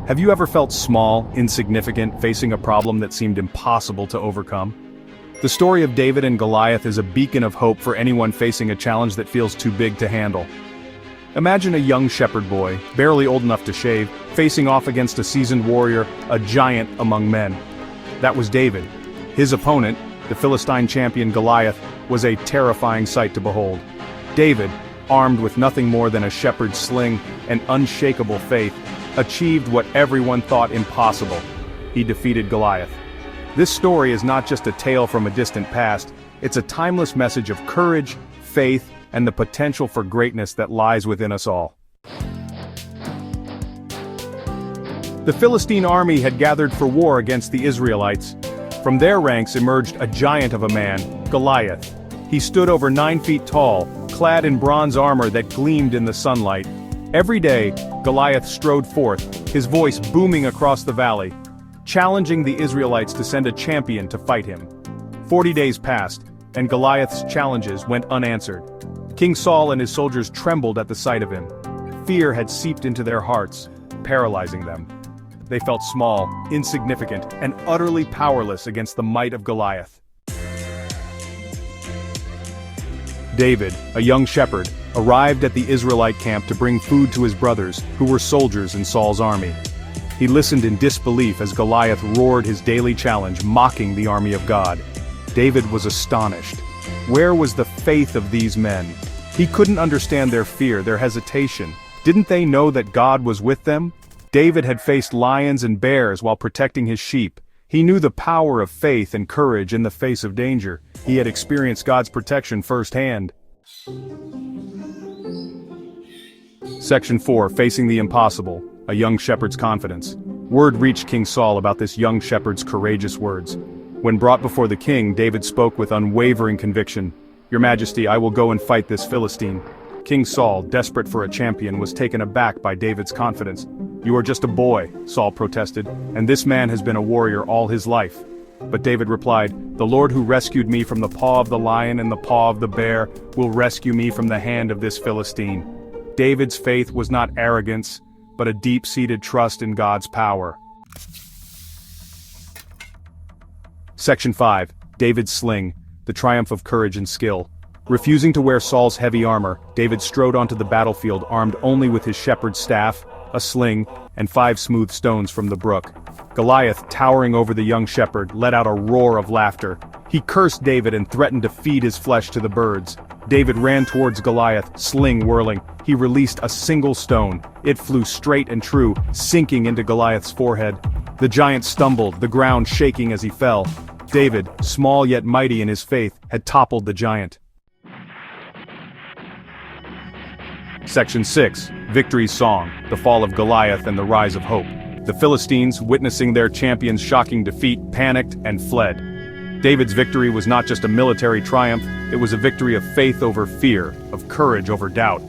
Have you ever felt small, insignificant, facing a problem that seemed impossible to overcome? The story of David and Goliath is a beacon of hope for anyone facing a challenge that feels too big to handle. Imagine a young shepherd boy, barely old enough to shave, facing off against a seasoned warrior, a giant among men. That was David. His opponent, the Philistine champion Goliath, was a terrifying sight to behold. David, armed with nothing more than a shepherd's sling and unshakable faith, achieved what everyone thought impossible. He defeated Goliath. This story is not just a tale from a distant past, it's a timeless message of courage, faith, and the potential for greatness that lies within us all. The Philistine army had gathered for war against the Israelites. From their ranks emerged a giant of a man, Goliath. He stood over 9 feet tall, clad in bronze armor that gleamed in the sunlight. Every day, Goliath strode forth, his voice booming across the valley, challenging the Israelites to send a champion to fight him. 40 days passed, and Goliath's challenges went unanswered. King Saul and his soldiers trembled at the sight of him. Fear had seeped into their hearts, paralyzing them. They felt small, insignificant, and utterly powerless against the might of Goliath. David, a young shepherd, arrived at the Israelite camp to bring food to his brothers, who were soldiers in Saul's army. He listened in disbelief as Goliath roared his daily challenge, mocking the army of God. David was astonished. Where was the faith of these men? He couldn't understand their fear, their hesitation. Didn't they know that God was with them? David had faced lions and bears while protecting his sheep. He knew the power of faith and courage in the face of danger. He had experienced God's protection firsthand. Section 4, Facing the Impossible, a young shepherd's confidence. Word reached King Saul about this young shepherd's courageous words. When brought before the king, David spoke with unwavering conviction. "Your Majesty, I will go and fight this Philistine." King Saul, desperate for a champion, was taken aback by David's confidence. "You are just a boy," Saul protested, "and this man has been a warrior all his life." But David replied, "The Lord who rescued me from the paw of the lion and the paw of the bear will rescue me from the hand of this Philistine." David's faith was not arrogance, but a deep-seated trust in God's power. Section 5, David's sling, the triumph of courage and skill. Refusing to wear Saul's heavy armor, David strode onto the battlefield armed only with his shepherd's staff, a sling, and 5 smooth stones from the brook. Goliath, towering over the young shepherd, let out a roar of laughter. He cursed David and threatened to feed his flesh to the birds. David ran towards Goliath, sling whirling. He released a single stone. It flew straight and true, sinking into Goliath's forehead. The giant stumbled, the ground shaking as he fell. David, small yet mighty in his faith, had toppled the giant. Section 6, Victory's Song, the Fall of Goliath and the Rise of Hope. The Philistines, witnessing their champion's shocking defeat, panicked and fled. David's victory was not just a military triumph, it was a victory of faith over fear, of courage over doubt.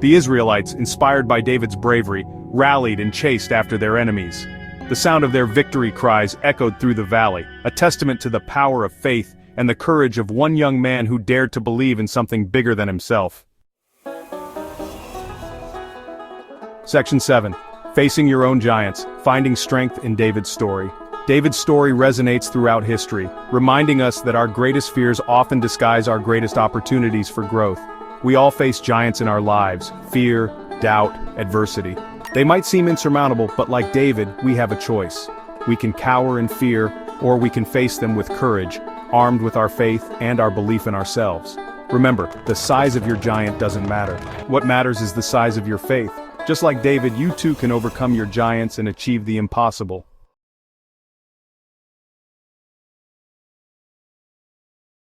The Israelites, inspired by David's bravery, rallied and chased after their enemies. The sound of their victory cries echoed through the valley, a testament to the power of faith and the courage of one young man who dared to believe in something bigger than himself. Section 7, Facing Your Own Giants, Finding Strength in David's Story. David's story resonates throughout history, reminding us that our greatest fears often disguise our greatest opportunities for growth. We all face giants in our lives: fear, doubt, adversity. They might seem insurmountable, but like David, we have a choice. We can cower in fear, or we can face them with courage, armed with our faith and our belief in ourselves. Remember, the size of your giant doesn't matter. What matters is the size of your faith. Just like David, you too can overcome your giants and achieve the impossible.